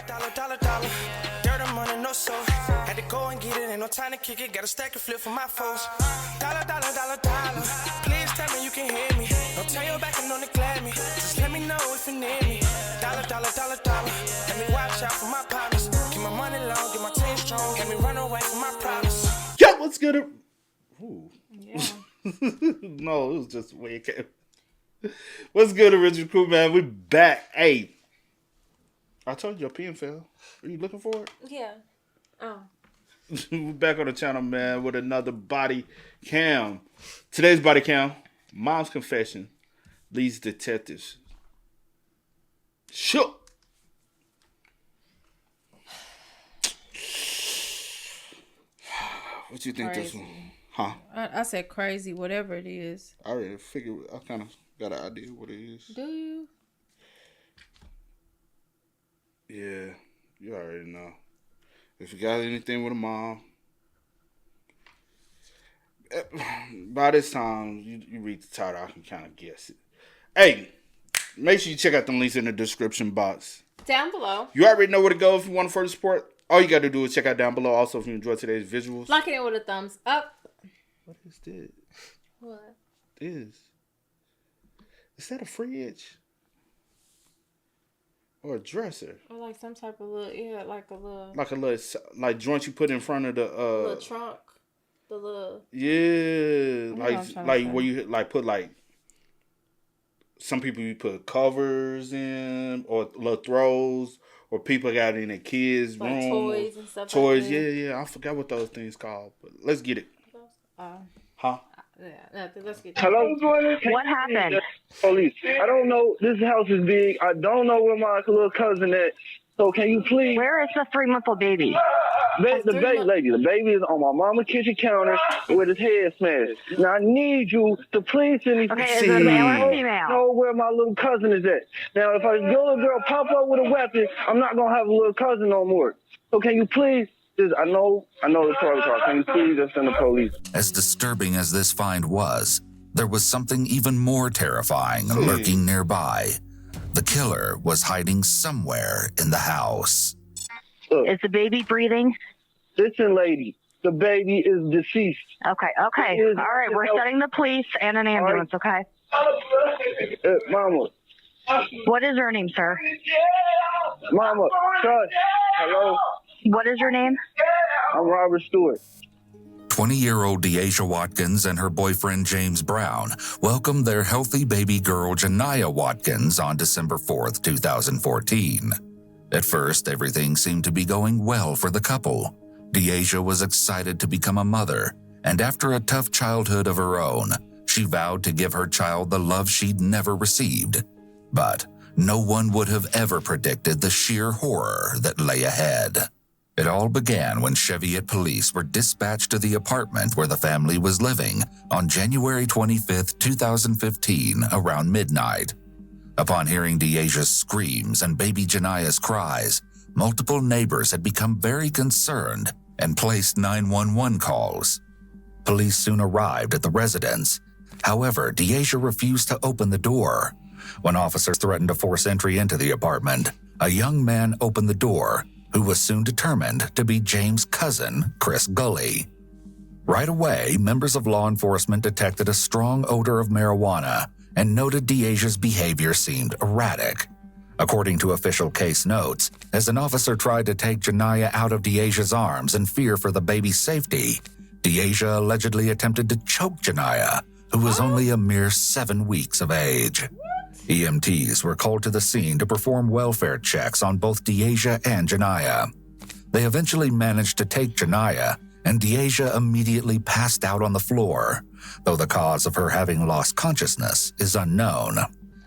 Dollar. Dirt and money, no soul. Had to go and get it, ain't no time to kick it. Got a stack of flip for my foes. Dollar. Please tell me you can hear me. Don't turn your back and don't neglect me. Just let me know if you need me. Dollar. Let me watch out for my partners. Keep my money long, get my team strong. Let me run away from my problems. Yo, what's good? Ooh. Yeah. No, it was just the way it came. What's good, original crew, man? We back. Hey, I told you your pen fell. Are you looking for it? Yeah. Oh. We're back on the channel, man, with another body cam. Today's body cam, mom's confession leads detectives shook. What you think Crazy. this one? Huh? I said crazy, whatever it is. I already figured. I kind of got an idea what it is. Do you? Yeah, you already know. If you got anything with a mom, by this time you read the title, I can kind of guess it. Hey, make sure you check out the links in the description box. Down below. You already know where to go if you want further support. All you got to do is check out down below. Also, if you enjoyed today's visuals. Like it with a thumbs up. What is this? What? Is that a fridge? Or a dresser? Or like some type of little, yeah, like a little Like joint you put in front of the little trunk. The little. Yeah, what I'm trying to like say. where you like put like some people you put covers in or little throws, or people got in their kids' Like room. toys and stuff. Toys, like that. yeah. I forgot what those things called, but let's get it. Huh? Yeah, let's get. Hello? What happened? Police. I don't know. This house is big. I don't know where my little cousin at. So can you please? Where is the 3-month-old baby? The baby lady. The baby is on my mama's kitchen counter with his head smashed. Now I need you to please send me. Okay, is it a male or female? Know where my little cousin is at. Now if a little girl pop up with a weapon, I'm not gonna have a little cousin no more. So can you please? I know the protocol. Can you please just send the police? As disturbing as this find was, there was something even more terrifying lurking nearby. The killer was hiding somewhere in the house. Look, Is the baby breathing? listen, lady. The baby is deceased. Okay. All right, we're setting the police and an ambulance, okay? Mama. What is your name, sir? Mama. Son. Hello. What is your name? I'm Robert Stewart. 20-year-old Deasia Watkins and her boyfriend James Brown welcomed their healthy baby girl Janiyah Watkins on December 4th, 2014. At first, everything seemed to be going well for the couple. Deasia was excited to become a mother, and after a tough childhood of her own, she vowed to give her child the love she'd never received. But no one would have ever predicted the sheer horror that lay ahead. It all began when Cheviot police were dispatched to the apartment where the family was living on January 25, 2015, around midnight. Upon hearing Deasia's screams and baby Janiyah's cries, multiple neighbors had become very concerned and placed 911 calls. Police soon arrived at the residence. However, Deasia refused to open the door. When officers threatened to force entry into the apartment, a young man opened the door, who was soon determined to be James' cousin, Chris Gully. Right away, members of law enforcement detected a strong odor of marijuana and noted Deasia's behavior seemed erratic. According to official case notes, as an officer tried to take Janiyah out of Deasia's arms in fear for the baby's safety, Deasia allegedly attempted to choke Janiyah, who was only a mere 7 weeks of age. EMTs were called to the scene to perform welfare checks on both Deasia and Janiyah. They eventually managed to take Janiyah, and Deasia immediately passed out on the floor, though the cause of her having lost consciousness is unknown.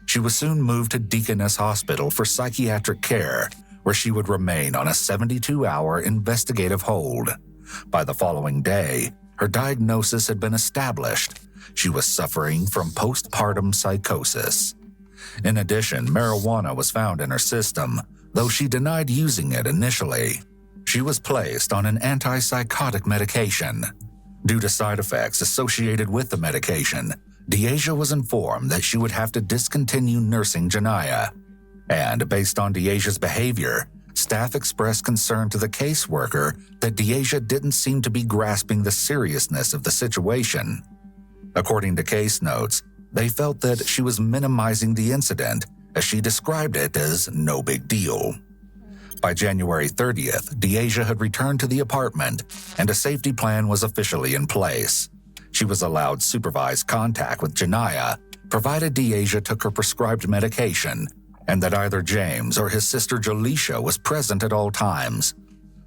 She was soon moved to Deaconess Hospital for psychiatric care, where she would remain on a 72-hour investigative hold. By the following day, her diagnosis had been established. She was suffering from postpartum psychosis. In addition, marijuana was found in her system, though she denied using it initially. She was placed on an antipsychotic medication. Due to side effects associated with the medication, Deasia was informed that she would have to discontinue nursing Janiyah. And based on Deasia's behavior, staff expressed concern to the caseworker that Deasia didn't seem to be grasping the seriousness of the situation. According to case notes, they felt that she was minimizing the incident, as she described it as no big deal. By January 30th, Deasia had returned to the apartment, and a safety plan was officially in place. She was allowed supervised contact with Janiyah, provided Deasia took her prescribed medication, and that either James or his sister Jaleisha was present at all times.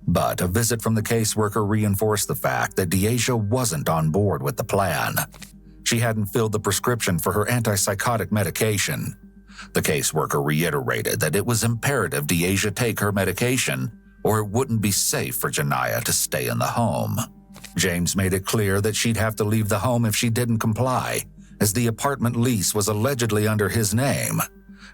But a visit from the caseworker reinforced the fact that Deasia wasn't on board with the plan. She hadn't filled the prescription for her antipsychotic medication. The caseworker reiterated that it was imperative Deasia take her medication, or it wouldn't be safe for Janiyah to stay in the home. James made it clear that she'd have to leave the home if she didn't comply, as the apartment lease was allegedly under his name.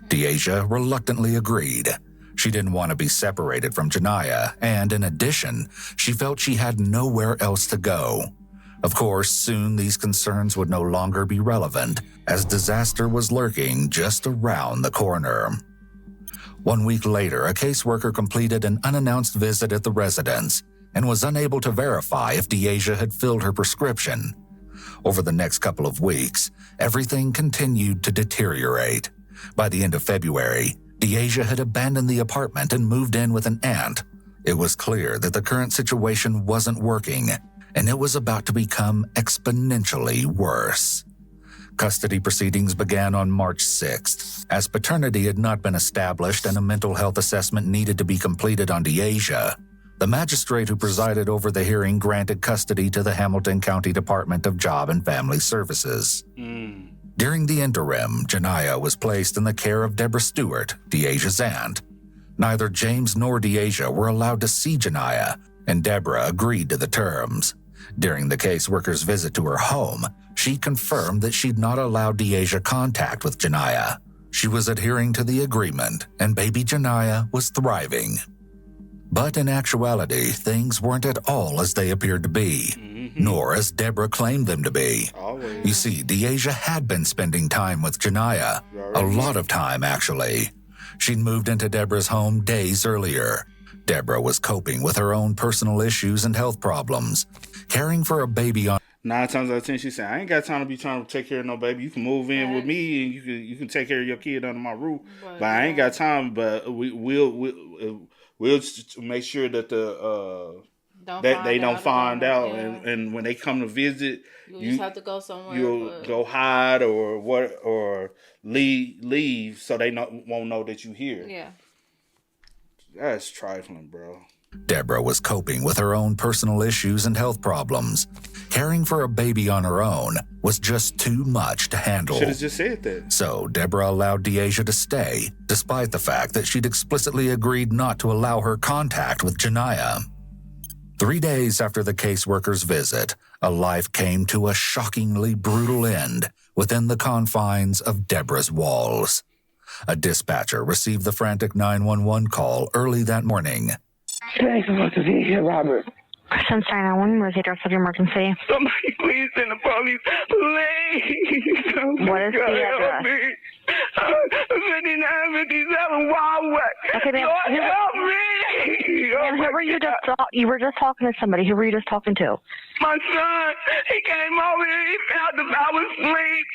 Deasia reluctantly agreed. She didn't want to be separated from Janiyah, and in addition, she felt she had nowhere else to go. Of course, soon these concerns would no longer be relevant, as disaster was lurking just around the corner. 1 week later, a caseworker completed an unannounced visit at the residence and was unable to verify if Deasia had filled her prescription. Over the next couple of weeks, everything continued to deteriorate. By the end of February, Deasia had abandoned the apartment and moved in with an aunt. It was clear that the current situation wasn't working, and it was about to become exponentially worse. Custody proceedings began on March 6th. As paternity had not been established and a mental health assessment needed to be completed on Deasia, the magistrate who presided over the hearing granted custody to the Hamilton County Department of Job and Family Services. During the interim, Janiyah was placed in the care of Deborah Stewart, Deasia's aunt. Neither James nor Deasia were allowed to see Janiyah, and Deborah agreed to the terms. During the caseworker's visit to her home, she confirmed that she'd not allowed Deasia contact with Janiyah. She was adhering to the agreement, and baby Janiyah was thriving. But in actuality, things weren't at all as they appeared to be, nor as Deborah claimed them to be. Always. You see, Deasia had been spending time with Janiyah, a lot of time actually. She'd moved into Deborah's home days earlier. Deborah was coping with her own personal issues and health problems, caring for a baby on 9 times out of 10, she said, "I ain't got time to be trying to take care of no baby. You can move in with me, and you can take care of your kid under my roof. But I ain't got time. But we'll make sure that they don't find out. Yeah. And when they come to visit, you just have to go somewhere. You'll go hide or leave so they won't know that you here. Yeah. That's trifling, bro. Deborah was coping with her own personal issues and health problems. Caring for a baby on her own was just too much to handle. Should have just said that. So Deborah allowed Deasia to stay, despite the fact that she'd explicitly agreed not to allow her contact with Janiyah. 3 days after the caseworker's visit, a life came to a shockingly brutal end within the confines of Deborah's walls. A dispatcher received the frantic 911 call early that morning. Thanks for to be here, Robert. Since 911, where's the address of your emergency? Somebody please send the police. Please. What is the address? Help me. 5957 Wildwood. Okay, ma'am. Lord, help me. Ma'am, who were you just you were just talking to somebody. Who were you just talking to? My son, he came over here. He felt that I was asleep.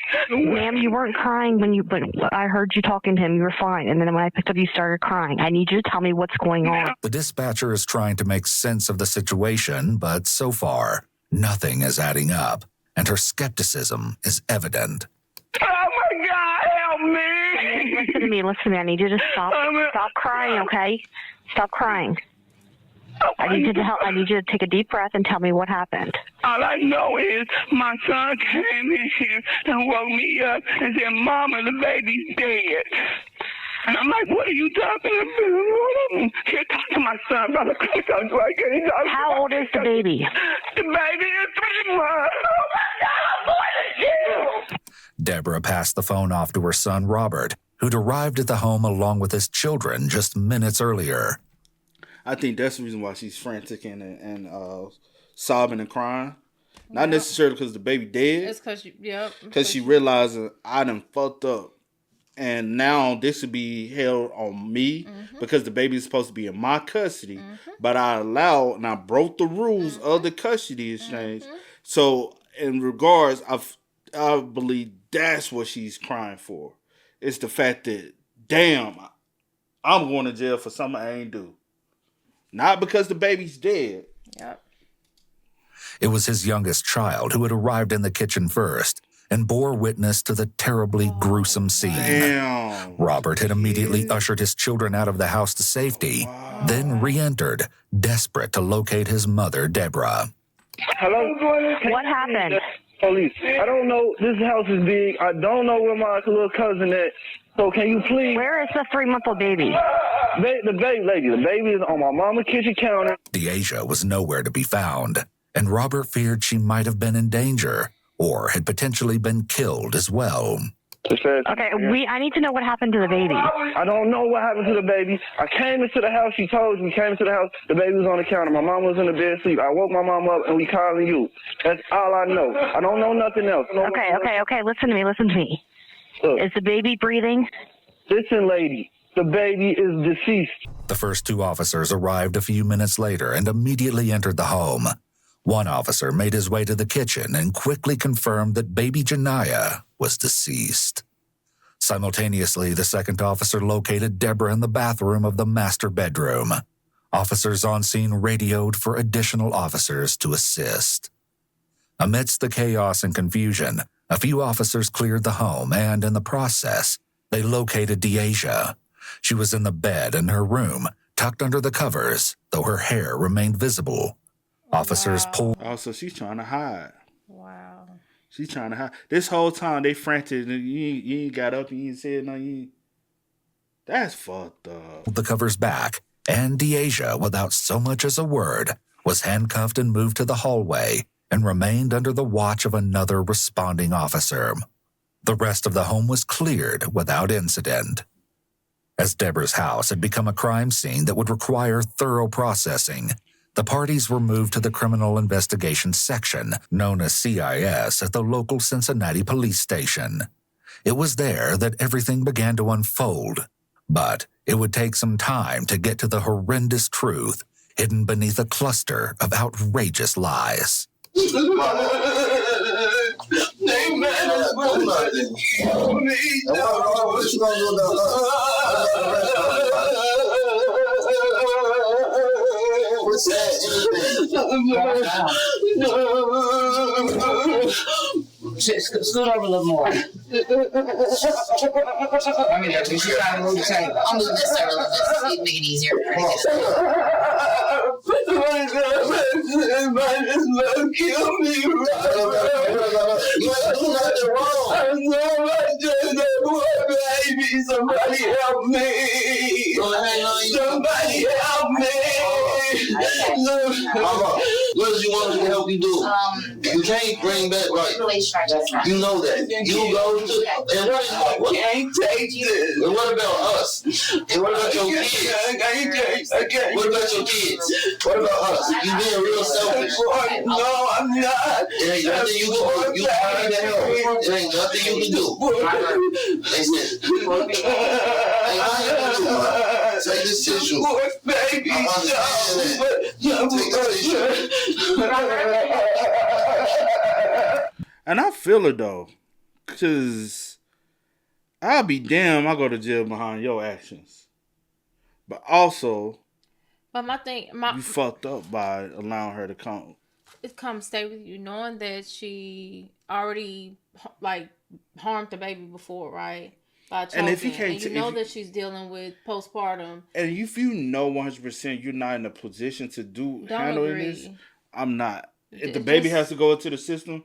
Ma'am, you weren't crying but I heard you talking to him. You were fine. And then when I picked up, you started crying. I need you to tell me what's going on. The dispatcher is trying to make sense of the situation, but so far, nothing is adding up, and her skepticism is evident. Oh my God, help me. Listen to me. I need you to stop crying, okay? Stop crying. I need you to take a deep breath and tell me what happened. All I know is my son came in here and woke me up and said, "Mama, the baby's dead." And I'm like, "What are you talking about?" Here, talk to my son, brother. How old is the baby? The baby is 3 months. Oh my God, what is you? Deborah passed the phone off to her son, Robert, who'd arrived at the home along with his children just minutes earlier. I think that's the reason why she's frantic and sobbing and crying. Not necessarily because the baby dead. It's because Because she realized I done fucked up. and now this would be held on me because the baby is supposed to be in my custody. But I broke the rules of the custody exchange. So in regards, I believe that's what she's crying for. It's the fact that, damn, I'm going to jail for something I ain't do. Not because the baby's dead. Yep. It was his youngest child who had arrived in the kitchen first and bore witness to the terribly gruesome scene. Damn. Robert had immediately ushered his children out of the house to safety, then re-entered, desperate to locate his mother, Deborah. Hello? What happened? Police. I don't know. This house is big. I don't know where my little cousin at. So can you please... Where is the 3-month-old baby? The baby is on my mama's kitchen counter. Deasia was nowhere to be found, and Robert feared she might have been in danger or had potentially been killed as well. Okay, I need to know what happened to the baby. I don't know what happened to the baby. I came into the house. She told me. Came into the house. The baby was on the counter. My mom was in the bed asleep. I woke my mom up, and we calling you. That's all I know. I don't know nothing else. Okay. Listen to me. Look, Is the baby breathing? listen, lady. The baby is deceased. The first 2 officers arrived a few minutes later and immediately entered the home. One officer made his way to the kitchen and quickly confirmed that baby Janiyah was deceased. Simultaneously, the second officer located Deborah in the bathroom of the master bedroom. Officers on scene radioed for additional officers to assist. Amidst the chaos and confusion, a few officers cleared the home and, in the process, they located Deasia. She was in the bed in her room, tucked under the covers, though her hair remained visible. Officers pulled... Oh, so she's trying to hide. Wow. She's trying to hide. This whole time, they frantic. You ain't got up and you ain't said nothing. That's fucked up. the covers back, and Deasia, without so much as a word, was handcuffed and moved to the hallway and remained under the watch of another responding officer. The rest of the home was cleared without incident. As Deborah's house had become a crime scene that would require thorough processing, the parties were moved to the Criminal Investigation Section, known as CIS, at the local Cincinnati police station. It was there that everything began to unfold, but it would take some time to get to the horrendous truth hidden beneath a cluster of outrageous lies. Scoot over a little more. I mean, you should try to move the table. I'll move this over. Let's make it easier. Kill me. You do nothing wrong. Baby, somebody help me. Somebody help me. Mama, what does you want us to help you do? You can't bring back right. You know that. You go to and what Can't take this. and what about us? And what about your kids? I can't. What about your kids? What about us? You being real selfish. No, I'm not. There ain't nothing you can do. You trying to help. There ain't nothing you can do. Listen. Ain't nothing you can do. Take this tissue. Baby, And I feel it, though. Because I'll be damned I go to jail behind your actions. But also, But you fucked up by allowing her to come. It come stay with you, knowing that she already harmed the baby before, right? By choking. And if you can't, and you know that she's dealing with postpartum. And if you know 100% you're not in a position to handling this, I'm not. If the baby has to go into the system,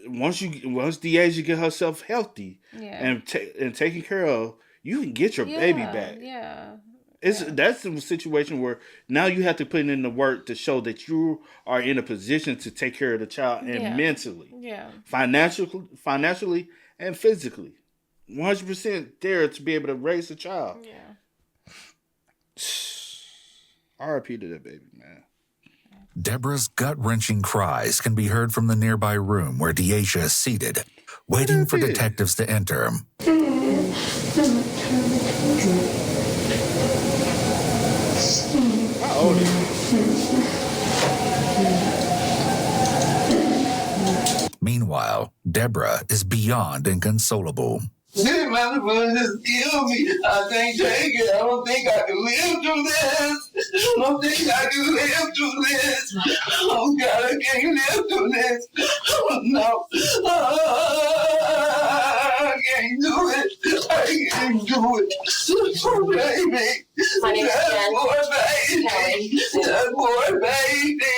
once Deasia get herself healthy and taken care of, you can get your baby back. Yeah. That's a situation where now you have to put in the work to show that you are in a position to take care of the child and mentally, financially, and physically, 100% there to be able to raise a child. Yeah. R.I.P. to that baby, man. Deborah's gut-wrenching cries can be heard from the nearby room where Deasia is seated, waiting for detectives to enter. How old is he? Meanwhile, Deborah is beyond inconsolable. This motherfucker just killed me. I can't take it. I don't think I can live through this. I don't think I can live through this. Oh God, I can't live through this. Oh, no. I can't do it. I can't do it. Poor baby. My name is Jen. Poor baby. Poor baby.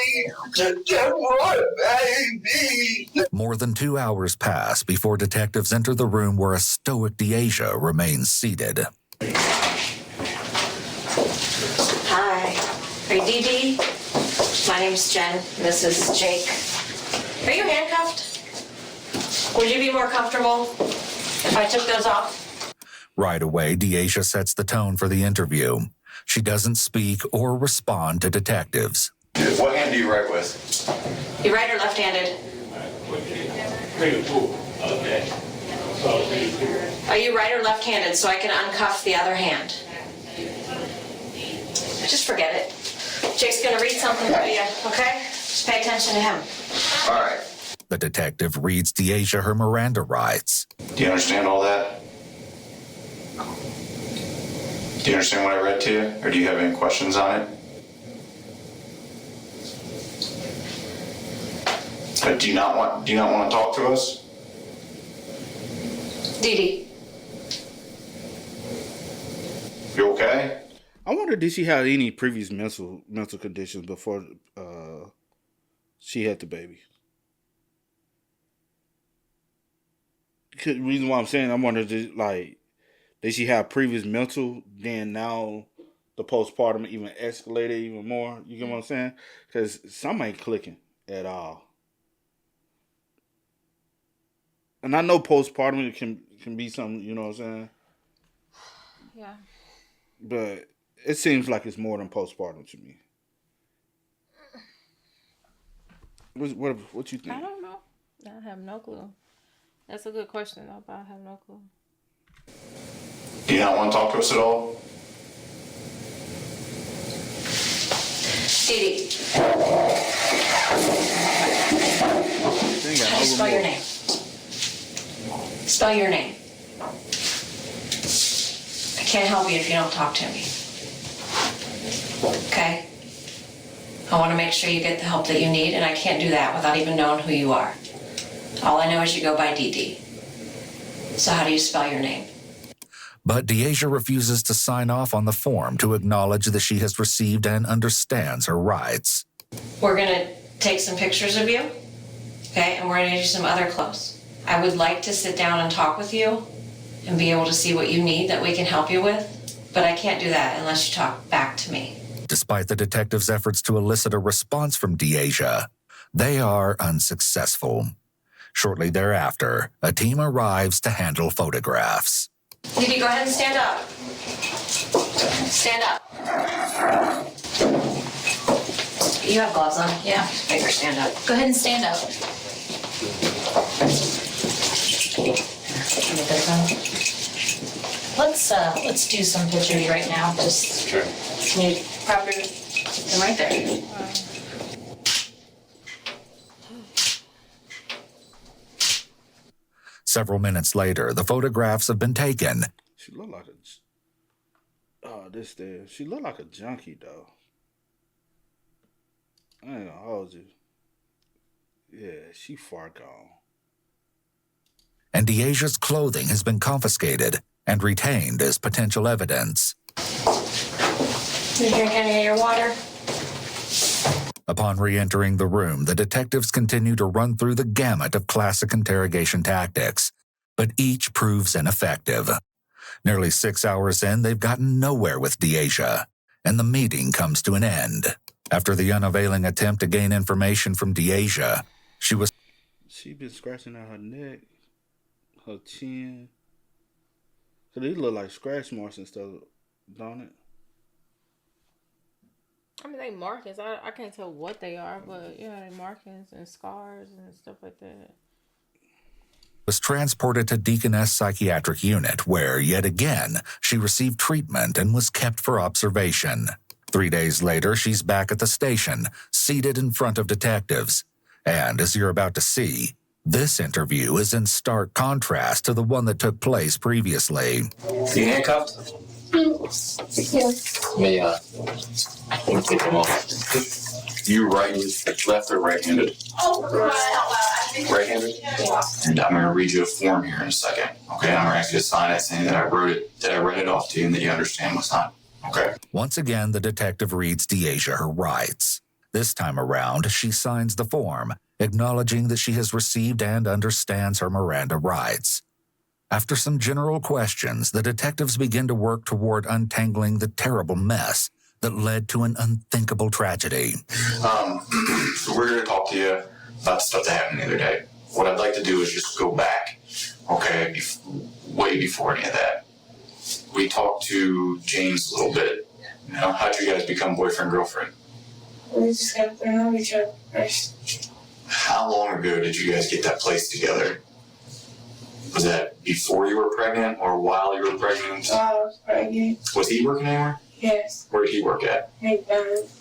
Poor baby. More than 2 hours pass before detectives enter the room where a stoic Deasia remains seated. Hi. Are you Dee Dee? My name's Jen. This is Jake. Are you handcuffed? Would you be more comfortable if I took those off? Right away, Deasia sets the tone for the interview. She doesn't speak or respond to detectives. What hand do you write with? You right or left-handed? Okay. Are you right or left-handed so I can uncuff the other hand? Just forget it. Jake's gonna read something to you, okay? Just pay attention to him. All right. The detective reads Deasia her Miranda rights. Do you understand all that? Do you understand what I read to you? Or do you have any questions on it? Do you not want to talk to us? Dee Dee. You okay? I wonder, did she have any previous mental conditions before she had the baby? Reason why I'm saying, I wonder, did she have previous mental? Then now the postpartum even escalated even more. You get what I'm saying? Because some ain't clicking at all. And I know postpartum can be something, you know what I'm saying? Yeah. But it seems like it's more than postpartum to me. What you think? I don't know. I have no clue. That's a good question, though, but I have no clue. Do you not want to talk to us at all? Dee Dee. They ain't got How do you no spell your remorse. name? Spell your name. I can't help you if you don't talk to me. Okay? I want to make sure you get the help that you need, and I can't do that without even knowing who you are. All I know is you go by Dee Dee. So how do you spell your name? But Deasia refuses to sign off on the form to acknowledge that she has received and understands her rights. We're going to take some pictures of you, okay? And we're going to do some other clothes. I would like to sit down and talk with you and be able to see what you need that we can help you with, but I can't do that unless you talk back to me. Despite the detective's efforts to elicit a response from Deasia, they are unsuccessful. Shortly thereafter, a team arrives to handle photographs. Dee Dee, go ahead and stand up. Stand up. You have gloves on? Yeah. Make her stand up. Go ahead and stand up. Get this on. Let's do some pictures right now. Just Sure. can you prop them right there. Several minutes later, the photographs have been taken. She look like she look like a junkie though. I ain't gonna hold you. Yeah, she far gone. And Deasia's clothing has been confiscated and retained as potential evidence. You drink any of your water? Upon re-entering the room, the detectives continue to run through the gamut of classic interrogation tactics, but each proves ineffective. Nearly 6 hours in, they've gotten nowhere with Deasia, and the meeting comes to an end. After the unavailing attempt to gain information from Deasia, She been scratching at her neck, her chin. So these look like scratch marks and stuff, don't it? I mean, they markings. I can't tell what they are, but yeah, they markings and scars and stuff like that. was transported to Deaconess Psychiatric Unit, where, yet again, she received treatment and was kept for observation. 3 days later, she's back at the station, seated in front of detectives. And as you're about to see, this interview is in stark contrast to the one that took place previously. You handcuffed? Yes. Let me take them off. You left or right-handed? Right-handed? And I'm going to read you a form here in a second. Okay, I'm going to ask you to sign it saying that I read it off to you and that you understand what's on it. Okay. Once again, the detective reads Deasia her rights. This time around, she signs the form, acknowledging that she has received and understands her Miranda rights. After some general questions, the detectives begin to work toward untangling the terrible mess that led to an unthinkable tragedy. So we're going to talk to you about the stuff that happened the other day. What I'd like to do is just go back, okay, way before any of that. We talked to James a little bit. You know, how'd you guys become boyfriend-girlfriend? We just got to know each other first. How long ago did you guys get that place together? Was that before you were pregnant or while you were pregnant? I was pregnant. Was he working anywhere? Yes. Where did he work at? McDonald's.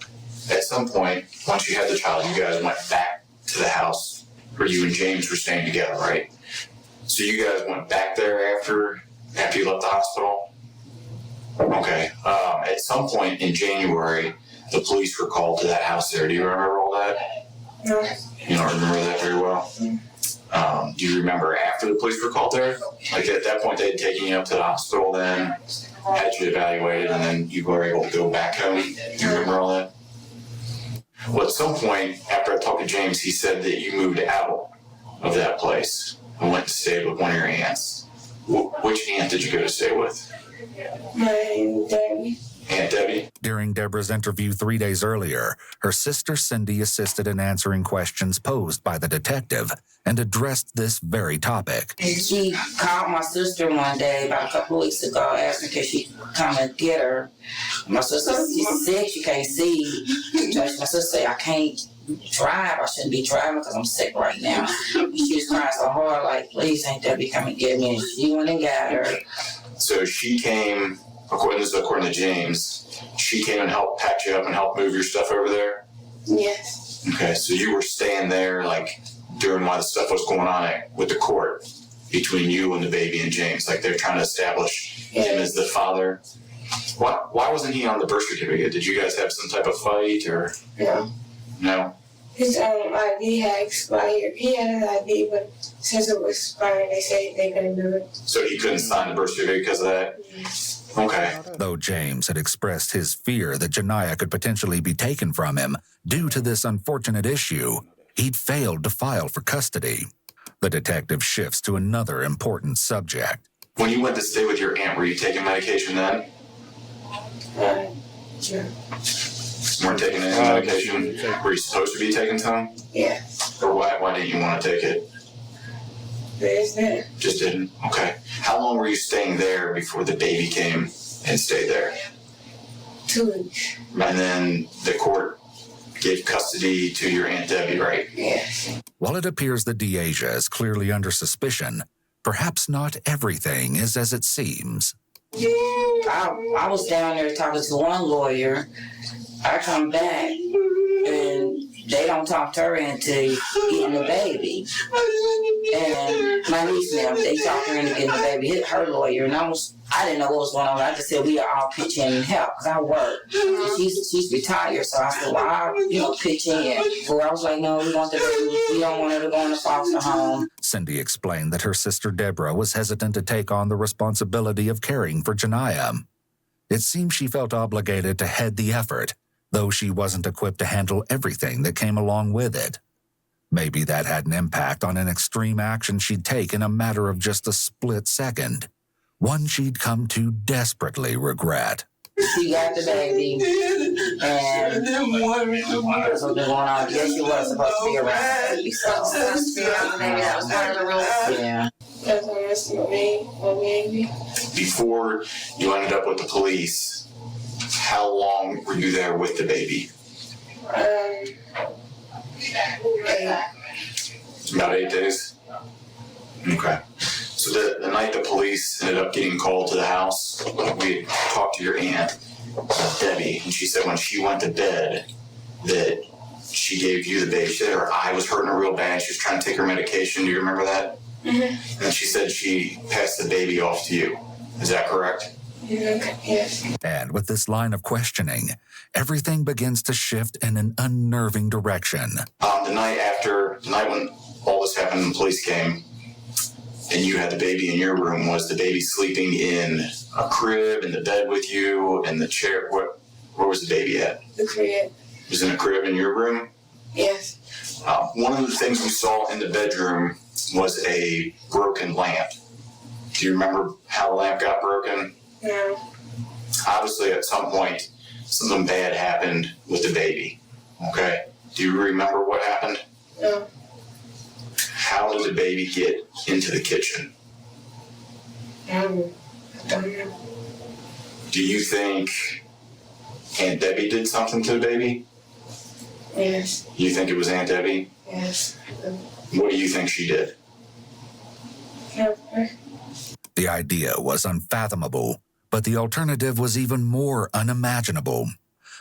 At some point, once you had the child, you guys went back to the house where you and James were staying together, right? So you guys went back there after you left the hospital? Okay. At some point in January, the police were called to that house there. Do you remember all that? No. You don't remember that very well? Do you remember after the police were called there? Like at that point, they'd taken you up to the hospital then, had you evaluated, and then you were able to go back home? Do you remember all that? Well, at some point, after I talked to James, he said that you moved out of that place and went to stay with one of your aunts. Which aunt did you go to stay with? My Aunt Debbie. Aunt Debbie? During Deborah's interview 3 days earlier, her sister Cindy assisted in answering questions posed by the detective and addressed this very topic. She called my sister one day about a couple of weeks ago, asking could she come and get her. My sister, she's sick, she can't see. So my sister said, I can't drive, I shouldn't be driving because I'm sick right now. She was crying so hard, like, please, Aunt Debbie, come and get me. And she went and got her. So she came, according to James, she came and helped pack you up and help move your stuff over there? Yes. Okay, so you were staying there, like, during while the stuff was going on with the court between you and the baby and James, like they're trying to establish him as the father. Why wasn't he on the birth certificate? Did you guys have some type of fight or? No. No? His ID had expired. He had his ID, but since it was expired, they said they couldn't do it. So he couldn't sign the birth certificate because of that? Yes. Okay. Though James had expressed his fear that Janiyah could potentially be taken from him due to this unfortunate issue, he'd failed to file for custody. The detective shifts to another important subject. When you went to stay with your aunt, were you taking medication then? No. You weren't taking any medication? Were you supposed to be taking some? Yeah. Or why didn't you want to take it? There's that. Just didn't? Okay. How long were you staying there before the baby came and stayed there? 2 weeks. And then the court gave custody to your Aunt Debbie, right? Yes. While it appears that Deasia is clearly under suspicion, perhaps not everything is as it seems. I was down there talking to one lawyer. I come back and they don't talk to her into getting the baby. And my niece and them, they talked her into getting the baby. Hit her lawyer, and I didn't know what was going on. I just said we all pitch in and help because I work. And she's retired, so I said, well, I'll pitch in. But I was like, no, we want the baby. We don't want her to go in the foster home. Cindy explained that her sister Deborah was hesitant to take on the responsibility of caring for Janiyah. It seemed she felt obligated to head the effort, though she wasn't equipped to handle everything that came along with it. Maybe that had an impact on an extreme action she'd take in a matter of just a split second, one she'd come to desperately regret. She got the baby, and that's what was going on. I guess she wasn't supposed to be around the baby, so. Supposed to be around the baby, that was part of the rules. Yeah. That's what I said, my baby. Before you ended up with the police, how long were you there with the baby? About 8 days? Okay. So the night the police ended up getting called to the house, we talked to your aunt, Debbie, and she said when she went to bed that she gave you the baby. She said her eye was hurting her real bad. She was trying to take her medication. Do you remember that? Mm-hmm. And she said she passed the baby off to you. Is that correct? Yes. And with this line of questioning, everything begins to shift in an unnerving direction. The night when all this happened and the police came, and you had the baby in your room, was the baby sleeping in a crib, in the bed with you, in the chair? Where was the baby at? The crib. It was in a crib in your room? Yes. One of the things we saw in the bedroom was a broken lamp. Do you remember how the lamp got broken? No. Obviously, at some point, something bad happened with the baby. Okay? Do you remember what happened? No. How did the baby get into the kitchen? I don't know. Do you think Aunt Debbie did something to the baby? Yes. You think it was Aunt Debbie? Yes. What do you think she did? No. The idea was unfathomable, but the alternative was even more unimaginable.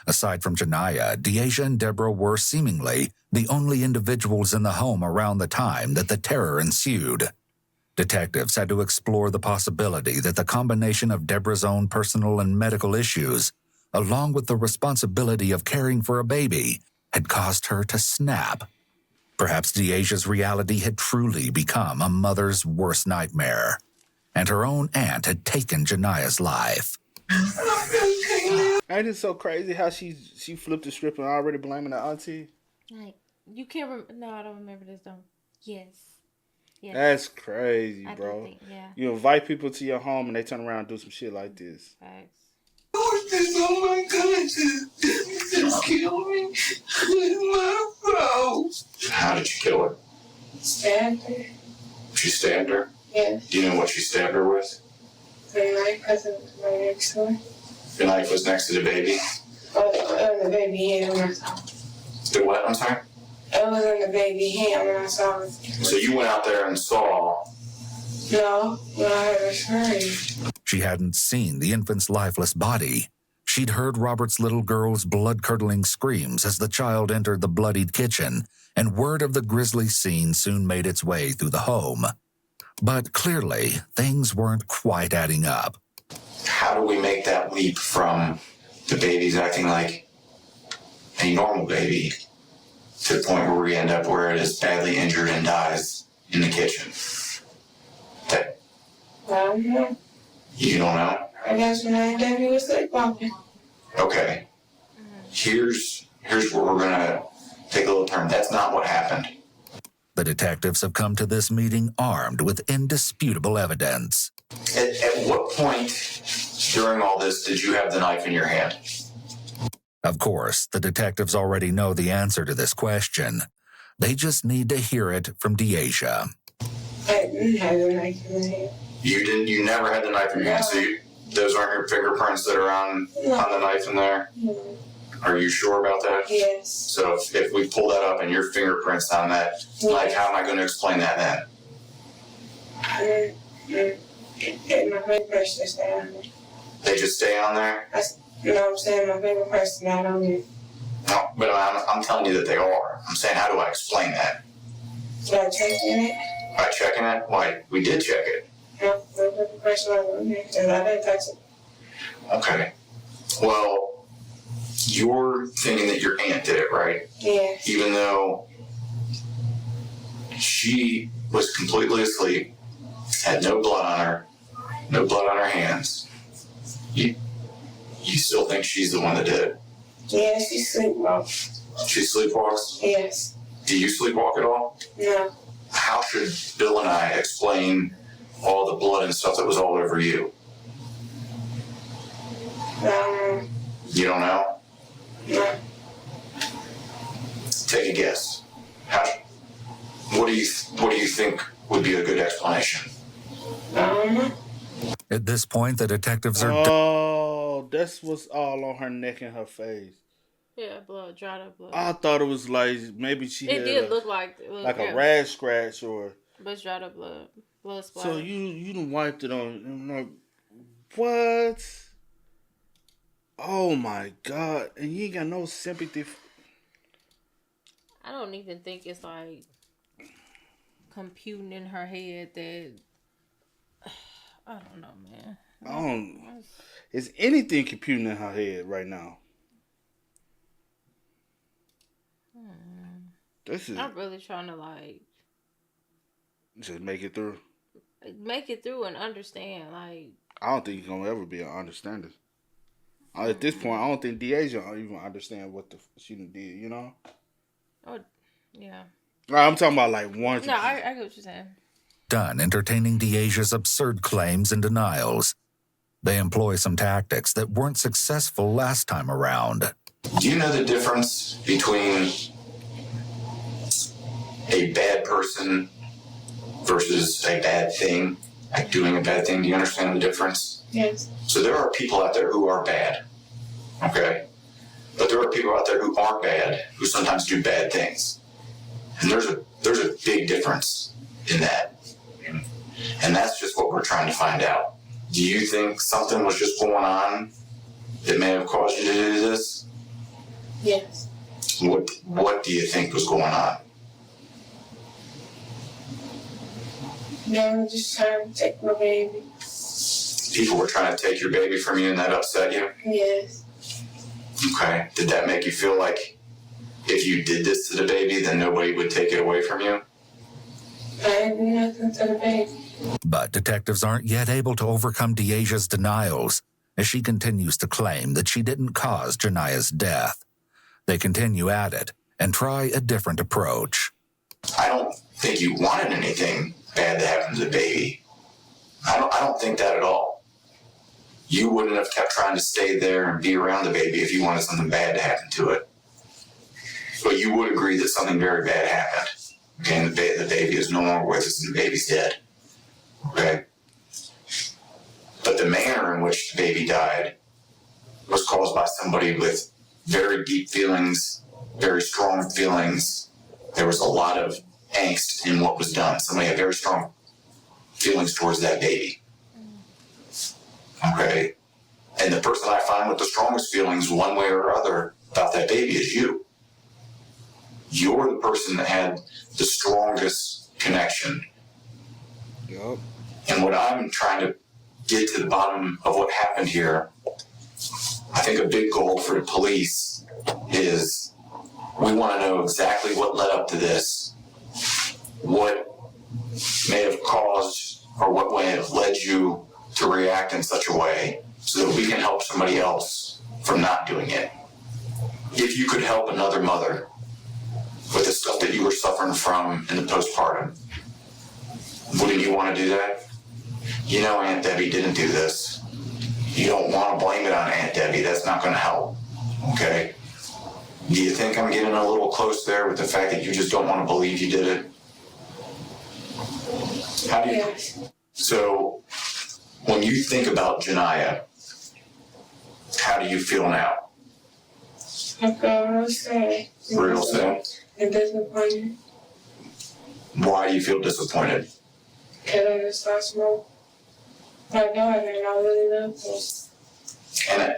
Aside from Janiyah, Deasia and Deborah were seemingly the only individuals in the home around the time that the terror ensued. Detectives had to explore the possibility that the combination of Deborah's own personal and medical issues, along with the responsibility of caring for a baby, had caused her to snap. Perhaps Deasia's reality had truly become a mother's worst nightmare, and her own aunt had taken Janiyah's life. Ain't it so crazy how she flipped the script and already blaming the auntie? Like, you can't remember. No, I don't remember this, though. Yes. That's crazy, I bro. do think, yeah. You invite people to your home and they turn around and do some shit like this. Facts. What's this on my conscience? Just kill me with my throat. How did you kill her? Stabbed her. She stabbed her? Yes. Do you know what she stabbed her with? The knife because it was right next door. The knife was next to the baby? Oh, the baby hand when I saw it. The what? I'm sorry? It was on the baby hand when I saw it. So you went out there and saw... No, when I heard her scream. She hadn't seen the infant's lifeless body. She'd heard Robert's little girl's blood-curdling screams as the child entered the bloodied kitchen, and word of the grisly scene soon made its way through the home. But clearly, things weren't quite adding up. How do we make that leap from the baby's acting like a normal baby to the point where we end up where it is badly injured and dies in the kitchen? That I don't know. you don't know? I guess when I Debbie was sleepwalking. Okay. Here's where we're gonna take a little turn. That's not what happened. The detectives have come to this meeting armed with indisputable evidence. At what point during all this did you have the knife in your hand? Of course, the detectives already know the answer to this question. They just need to hear it from Deasia. I didn't have the knife in my hand. You never had the knife in your hand, so those aren't your fingerprints that are on the knife in there? No. Are you sure about that? Yes. So if we pull that up and your fingerprints on that knife, how am I going to explain that then? And my fingerprints just stay on there. They just stay on there? You know what I'm saying? My fingerprints not on there. No, but I'm telling you that they are. I'm saying, how do I explain that? Should I check it? By checking it? Why, we did check it. No, my fingerprints not on there because I didn't touch it. Okay. Well, you're thinking that your aunt did it, right? Yeah. Even though she was completely asleep, had no blood on her hands. You still think she's the one that did it? Yeah, she sleepwalks. She sleepwalks? Yes. Do you sleepwalk at all? No. How should Bill and I explain all the blood and stuff that was all over you? You don't know? No. Take a guess. What do you think would be a good explanation? I don't know. At this point, the detectives are... Oh, that's what's all on her neck and her face. Yeah, blood, dried up blood. I thought it was like maybe she It had did look like a rag scratch or But dried up blood splatter. So you done wiped it on. I'm like, what? Oh my God! And you ain't got no sympathy. I don't even think it's like computing in her head that I don't know, man. I don't. Is anything computing in her head right now? This is. I'm really trying to like just make it through. Make it through and understand. Like, I don't think you're gonna ever be an understander. At this point, I don't think Deasia even understand what she done did. You know? oh, yeah. I'm talking about like one. No, I get what you're saying. Done entertaining Deasia's absurd claims and denials. They employ some tactics that weren't successful last time around. Do you know the difference between a bad person versus a bad thing? Like doing a bad thing, do you understand the difference? Yes. So there are people out there who are bad, okay? But there are people out there who aren't bad, who sometimes do bad things. And there's a big difference in that. And that's just what we're trying to find out. Do you think something was just going on that may have caused you to do this? Yes. What do you think was going on? They were just trying to take my baby. People were trying to take your baby from you and that upset you? Yes. Okay. Did that make you feel like if you did this to the baby, then nobody would take it away from you? I didn't do nothing to the baby. But detectives aren't yet able to overcome Deasia's denials as she continues to claim that she didn't cause Jania's death. They continue at it and try a different approach. I don't think you wanted anything bad to happen to the baby. I don't think that at all. You wouldn't have kept trying to stay there and be around the baby if you wanted something bad to happen to it. But you would agree that something very bad happened. Okay, and the baby is no longer with us and the baby's dead. Okay? But the manner in which the baby died was caused by somebody with very deep feelings, very strong feelings. There was a lot of angst in what was done. Somebody had very strong feelings towards that baby. Okay? And the person I find with the strongest feelings, one way or other, about that baby is you. You're the person that had the strongest connection. Yep. And what I'm trying to get to the bottom of what happened here, I think a big goal for the police is we want to know exactly what led up to this, what may have caused or what may have led you to react in such a way so that we can help somebody else from not doing it. If you could help another mother with the stuff that you were suffering from in the postpartum, wouldn't you want to do that? You know Aunt Debbie didn't do this. You don't want to blame it on Aunt Debbie. That's not going to help. Okay? Do you think I'm getting a little close there with the fact that you just don't want to believe you did it? How do you? Yes. So, when you think about Jania, how do you feel now? I feel real sad. Real sad? And disappointed. Why do you feel disappointed? Because I just lost my daughter and I really love her.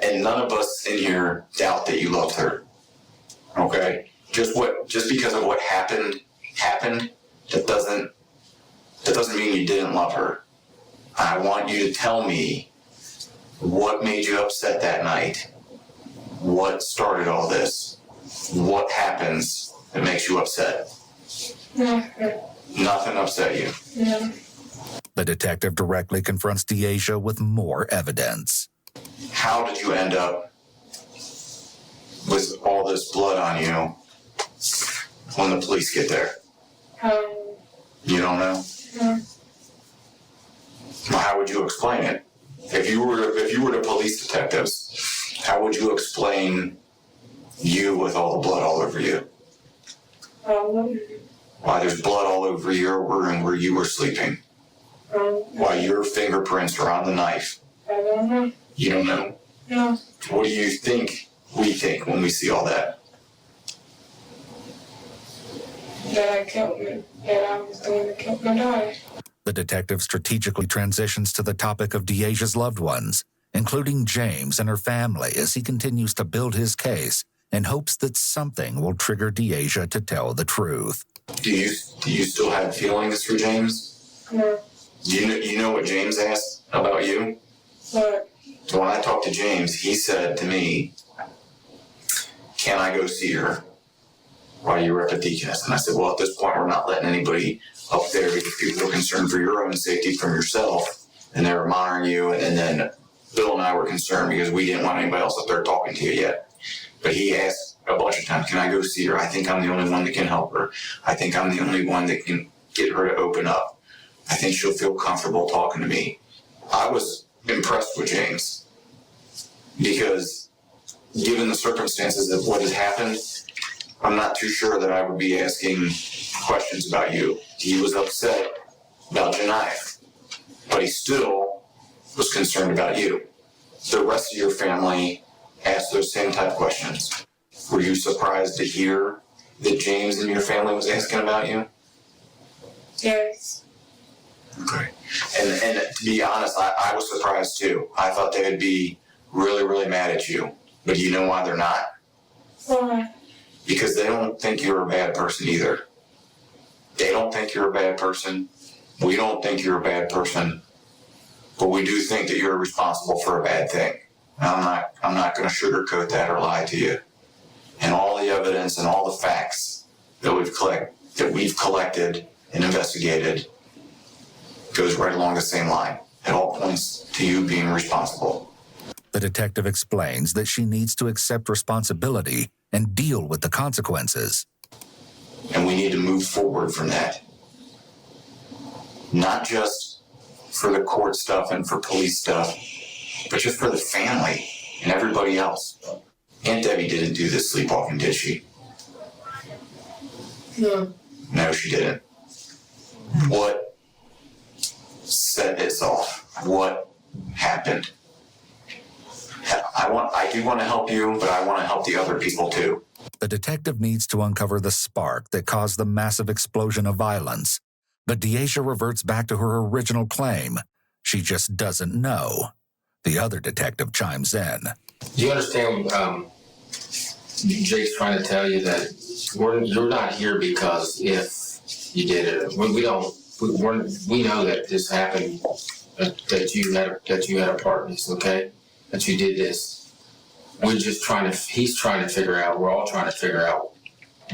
And none of us in here doubt that you loved her. Okay? Just because of what happened, that doesn't mean you didn't love her. I want you to tell me what made you upset that night. What started all this? What happens that makes you upset? Nothing. Nothing upset you. No. The detective directly confronts Deasia with more evidence. How did you end up with all this blood on you when the police get there? You don't know? No. Well, how would you explain it? If you were the police detectives, how would you explain you with all the blood all over you? Why there's blood all over your room where you were sleeping? Why your fingerprints are on the knife? I don't know. You don't know? No. What do you think we think when we see all that? that I was doing to keep my daughter. The detective strategically transitions to the topic of Deaja's loved ones, including James and her family, as he continues to build his case in hopes that something will trigger Deaja to tell the truth. Do you still have feelings for James? No. You know what James asked about you? What? So when I talked to James, he said to me, "Can I go see her while you were up at Deaconess?" And I said, "Well, at this point, we're not letting anybody up there because people are concerned for your own safety from yourself, and they were monitoring you. And then Bill and I were concerned because we didn't want anybody else up there talking to you yet." But he asked a bunch of times, "Can I go see her? I think I'm the only one that can help her. I think I'm the only one that can get her to open up. I think she'll feel comfortable talking to me." I was impressed with James because given the circumstances of what has happened, I'm not too sure that I would be asking questions about you. He was upset about Janiyah, but he still was concerned about you. The rest of your family asked those same type of questions. Were you surprised to hear that James and your family was asking about you? Yes. Okay. And to be honest, I was surprised too. I thought they would be really, really mad at you. But do you know why they're not? Why? Because they don't think you're a bad person either. They don't think you're a bad person. We don't think you're a bad person. But we do think that you're responsible for a bad thing. I'm not going to sugarcoat that or lie to you. And all the evidence and all the facts that we've collected and investigated goes right along the same line. It all points to you being responsible. The detective explains that she needs to accept responsibility and deal with the consequences. And we need to move forward from that. Not just for the court stuff and for police stuff, but just for the family and everybody else. Aunt Debbie didn't do this sleepwalking, did she? No. No, she didn't. What set this off? What happened? I do want to help you, but I want to help the other people too. The detective needs to uncover the spark that caused the massive explosion of violence. But Deaja reverts back to her original claim. She just doesn't know. The other detective chimes in. Do you understand Jake's trying to tell you that you're not here because if you did it. We know that this happened, that you had a part in this, okay? That you did this. He's trying to figure out, we're all trying to figure out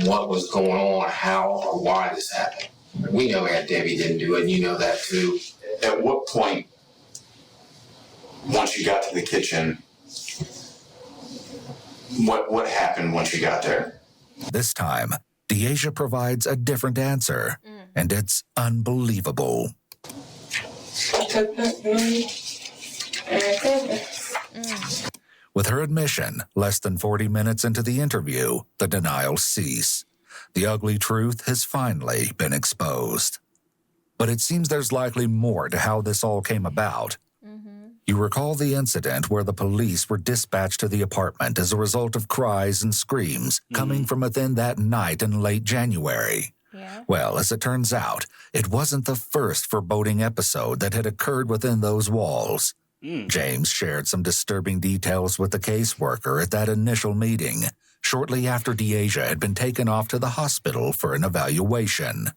what was going on, how or why this happened. We know Aunt Debbie didn't do it, and you know that too. At what point, once you got to the kitchen, what happened once you got there? This time, Deaja provides a different answer, and it's unbelievable. I took that money and I gave it. With her admission, less than 40 minutes into the interview, the denials cease. The ugly truth has finally been exposed. But it seems there's likely more to how this all came about. You recall the incident where the police were dispatched to the apartment as a result of cries and screams coming from within that night in late January. Yeah. Well, as it turns out, it wasn't the first foreboding episode that had occurred within those walls. James shared some disturbing details with the caseworker at that initial meeting, shortly after Deaja had been taken off to the hospital for an evaluation.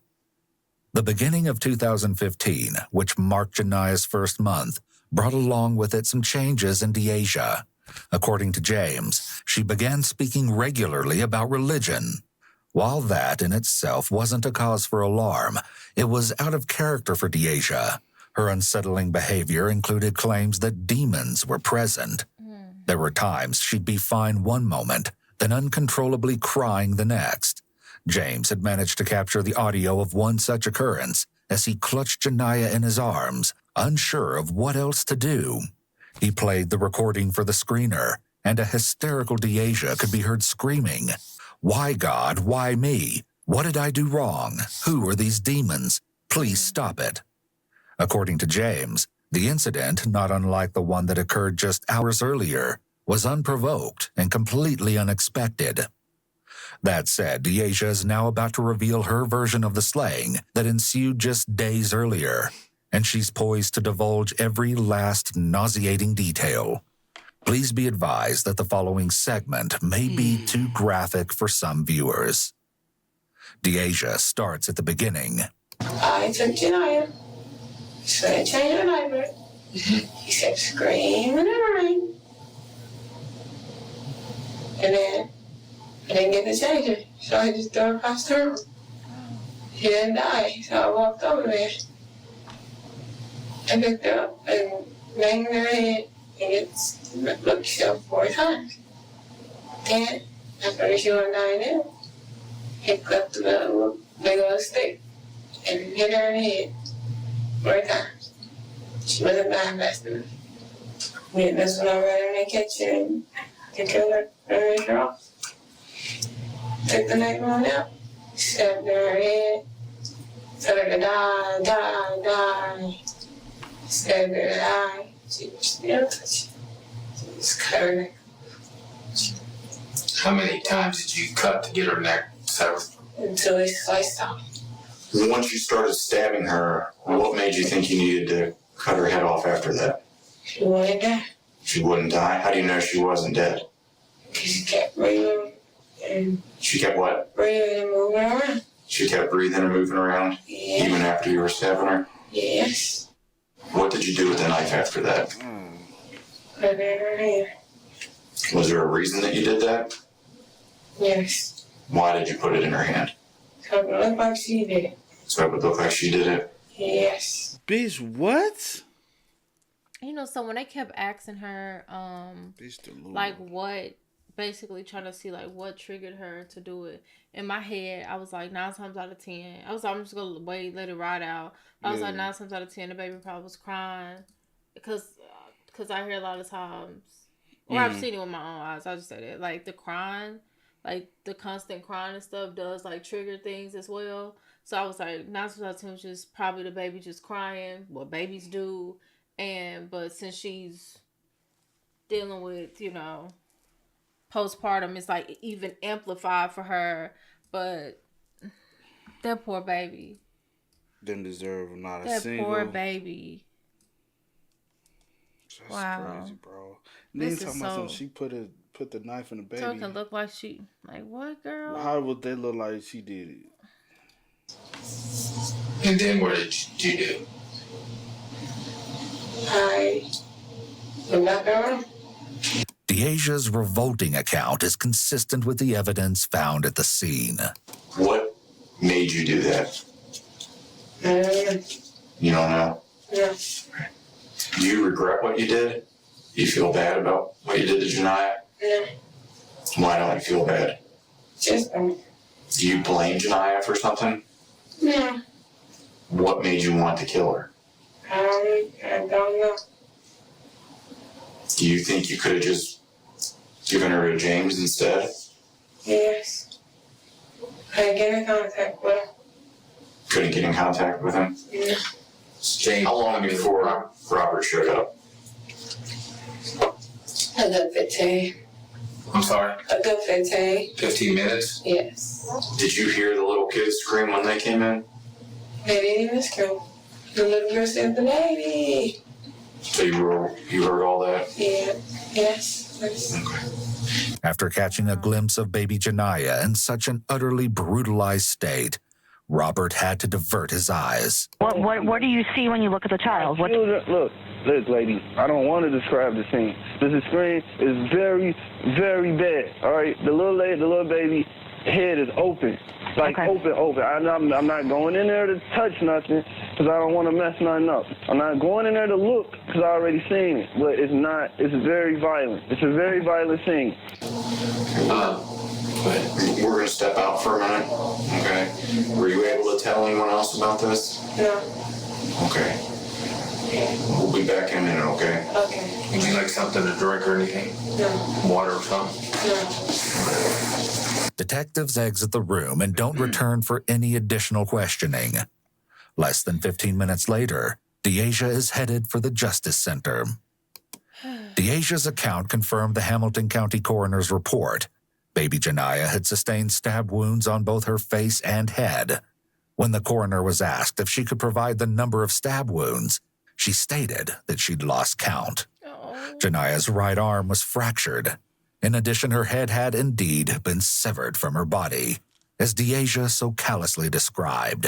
The beginning of 2015, which marked Janiyah's first month, brought along with it some changes in Deaja. According to James, she began speaking regularly about religion. While that in itself wasn't a cause for alarm, it was out of character for Deaja. Her unsettling behavior included claims that demons were present. There were times she'd be fine one moment, then uncontrollably crying the next. James had managed to capture the audio of one such occurrence as he clutched Janiyah in his arms, unsure of what else to do. He played the recording for the screener, and a hysterical Deaja could be heard screaming, "Why, God? Why me? What did I do wrong? Who are these demons? Please stop it." According to James, the incident, not unlike the one that occurred just hours earlier, was unprovoked and completely unexpected. That said, Deasia is now about to reveal her version of the slaying that ensued just days earlier, and she's poised to divulge every last nauseating detail. Please be advised that the following segment may be too graphic for some viewers. Deasia starts at the beginning. I took Janiyah, so I changed her diaper. He kept screaming and running. And then I didn't get to change her, so I just threw her across the room. She didn't die, so I walked over there. I picked her up and banged her head and looked herself 4 times. Then, after she wasn't dying there, he clipped the big old stick and hit her in the head 4 times. She wasn't dying fast enough. Yeah, that's when I ran in the kitchen to kill her and raise her off. Took the knife on out, stabbed her in her head, told her to die. Stabbed her in the eye. She was still touching. She was cut her neck. How many times did you cut to get her neck severed? Until it sliced off. Once you started stabbing her, what made you think you needed to cut her head off after that? She wouldn't die. She wouldn't die? How do you know she wasn't dead? Because she kept breathing and She kept what? breathing and moving around. She kept breathing and moving around? Yeah. Even after you were stabbing her? Yes. What did you do with the knife after that? Put it in her hand. Was there a reason that you did that? Yes. Why did you put it in her hand? So it looked like she did it. So it would look like she did it? Yes. Bitch, what? You know, so when they kept asking her, like what, basically trying to see like what triggered her to do it. In my head, I was like 9 times out of 10. I'm just gonna wait, let it ride out. I was like 9 times out of 10, the baby probably was crying because I hear a lot of times, or I've seen it with my own eyes. I'll just say that, like the crying, like the constant crying and stuff does like trigger things as well. So I was like 9 times out of 10 was just probably the baby just crying, what babies do. But since she's dealing with, postpartum, it's like even amplified for her. But that poor baby. Didn't deserve not a that single. That poor baby. That's wow. Crazy, bro. Then talking about something, she put the knife in the baby. So it can look like she, like what, girl? How would they look like she did it? And then what did you do? I'm not going. Deasia's revolting account is consistent with the evidence found at the scene. What made you do that? You don't know? No. Do you regret what you did? Do you feel bad about what you did to Janiyah? No. Why don't you feel bad? Just Do you blame Janiyah for something? No. What made you want to kill her? I don't know. Do you think you could have just given her to James instead? Yes. I get in contact with him. Couldn't get in contact with him? No. James, how long before Robert showed up? A good 15. I'm sorry? A good 15. 15 minutes? Yes. Did you hear the little kids scream when they came in? They didn't even scream. The little girl said, "The baby." So you heard all that? Yeah. Yes. Okay. After catching a glimpse of baby Janiyah in such an utterly brutalized state, Robert had to divert his eyes. What do you see when you look at the child? Look, lady, I don't want to describe the scene. The screen is very, very bad. All right, the little baby head is open, open. I'm not going in there to touch nothing because I don't want to mess nothing up. I'm not going in there to look because I already seen it. But it's very violent. It's a very violent scene. We're going to step out for a minute, okay? Were you able to tell anyone else about this? No. Okay. We'll be back in a minute, okay? Okay. Would you like something to drink or anything? No. Water or something? No. Detectives exit the room and don't return for any additional questioning. Less than 15 minutes later, Deasia is headed for the Justice Center. Deasia's account confirmed the Hamilton County Coroner's report, Baby Janiyah had sustained stab wounds on both her face and head. When the coroner was asked if she could provide the number of stab wounds, she stated that she'd lost count. Janiyah's right arm was fractured. In addition, her head had indeed been severed from her body, as Deasia so callously described.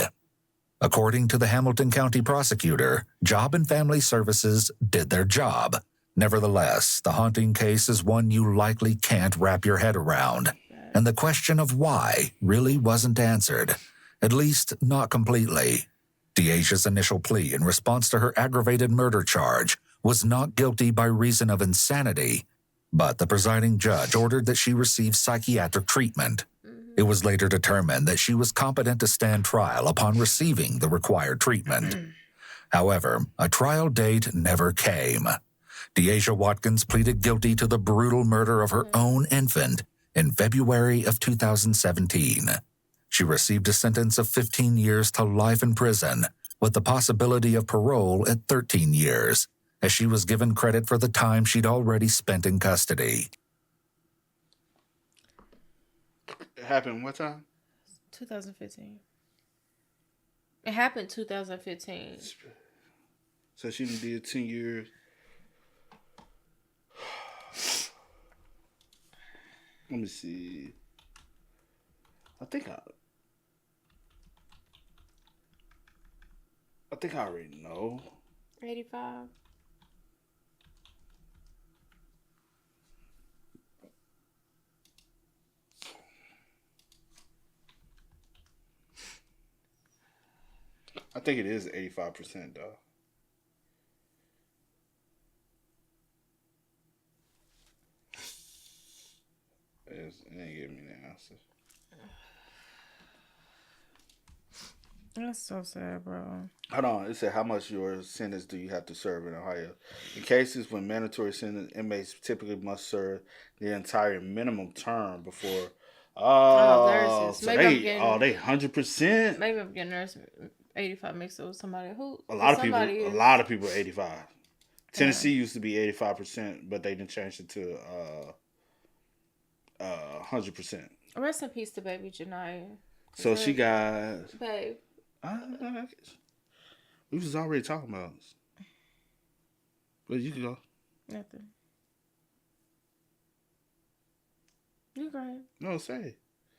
According to the Hamilton County prosecutor, Job and Family Services did their job. Nevertheless, the haunting case is one you likely can't wrap your head around, and the question of why really wasn't answered, at least not completely. Deasia's initial plea in response to her aggravated murder charge was not guilty by reason of insanity, but the presiding judge ordered that she receive psychiatric treatment. It was later determined that she was competent to stand trial upon receiving the required treatment. However, a trial date never came. Deasia Watkins pleaded guilty to the brutal murder of her own infant in February of 2017. She received a sentence of 15 years to life in prison, with the possibility of parole at 13 years, as she was given credit for the time she'd already spent in custody. It happened what time? 2015. It happened 2015. So she did 10 years. Let me see. I think I already know. 85. I think it is 85% though. It ain't giving me the answer. That's so sad, bro. Hold on. It said, how much your sentence do you have to serve in Ohio? In cases when mandatory sentence, inmates typically must serve the entire minimum term before. Theirs is. So Maybe they 100%. Maybe I'm getting theirs 85 mixed up with somebody who. A lot of people are 85. Tennessee used to be 85%, but they didn't change it to 100%. Rest in peace to baby Janiyah. So she got. Babe. We was already talking about this. But you can go. Nothing. You go ahead. No, say.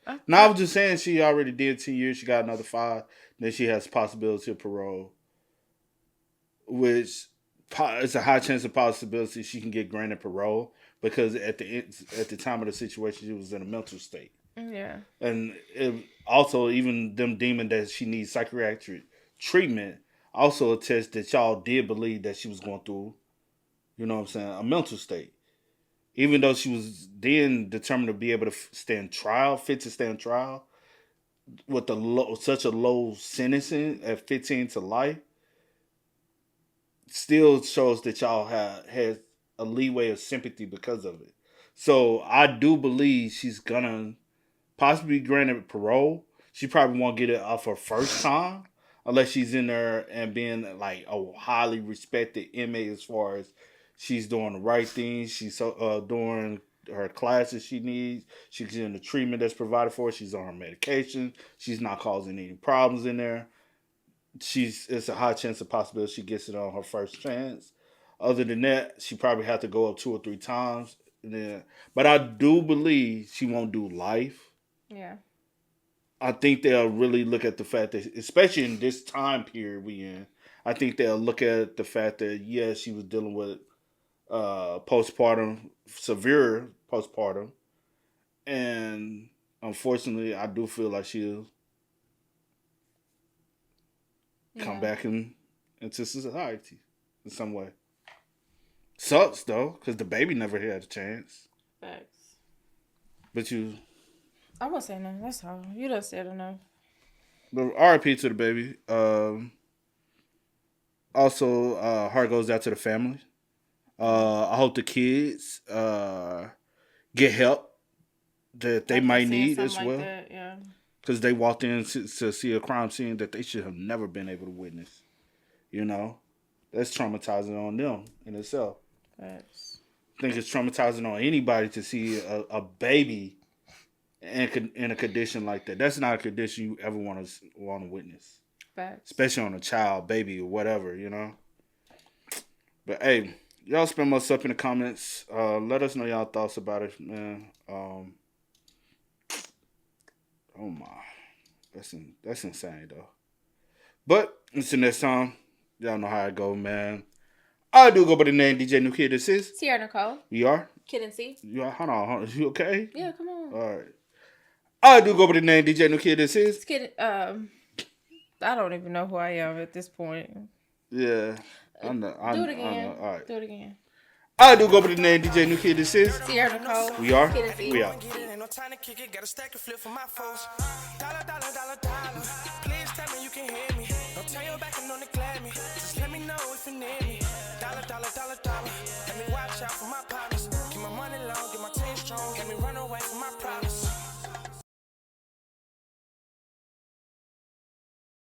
I was just saying she already did 10 years. She got another 5. Then she has possibility of parole. Which it's a high chance of possibility she can get granted parole. Because at the time of the situation, she was in a mental state. Yeah. And also, even them deeming that she needs psychiatric treatment also attests that y'all did believe that she was going through, you know what I'm saying, a mental state. Even though she was then determined to be able to stand trial, fit to stand trial, with such a low sentencing at 15 to life, still shows that y'all had a leeway of sympathy because of it. So I do believe she's gonna possibly granted parole. She probably won't get it off her first time unless she's in there and being like a highly respected inmate as far as she's doing the right things. She's doing her classes she needs. She's getting the treatment that's provided for her. She's on her medication. She's not causing any problems in there. It's a high chance of possibility she gets it on her first chance. Other than that, she probably have to go up 2 or 3 times. But I do believe she won't do life. Yeah. I think they'll really look at the fact that, especially in this time period we in, I think they'll look at the fact that, yes, she was dealing with postpartum, severe postpartum. And unfortunately, I do feel like she'll come back into society in some way. Sucks, though, because the baby never had a chance. Facts. But you... I won't say nothing. That's all. You done said enough. But RIP to the baby. Also, heart goes out to the family. I hope the kids get help that they might need as well. Like yeah. Because they walked in to see a crime scene that they should have never been able to witness. You know? That's traumatizing on them in itself. Facts. I think it's traumatizing on anybody to see a baby in a condition like that. That's not a condition you ever want to witness. Facts. Especially on a child, baby, or whatever, you know. But hey, y'all spend most up in the comments. Let us know y'all thoughts about it, man. Oh my, that's insane though. But until next time, y'all know how it go, man. I do go by the name DJ New Kid. This is Sierra Nicole. We are Kid and C. You are. Hold on. You okay? Yeah, come on. All right. I do go by the name DJ New Kid. This is Kid. I don't even know who I am at this point. Yeah. I know. Do it again. All right. Do it again. I do go by the name DJ New Kid. This is Sierra Nicole. We are. Kid and C. We are. Ain't no time to kick it, got a stack of flip for my foes. Dollar, dollar, dollar, dollar. Please tell me you can hear me.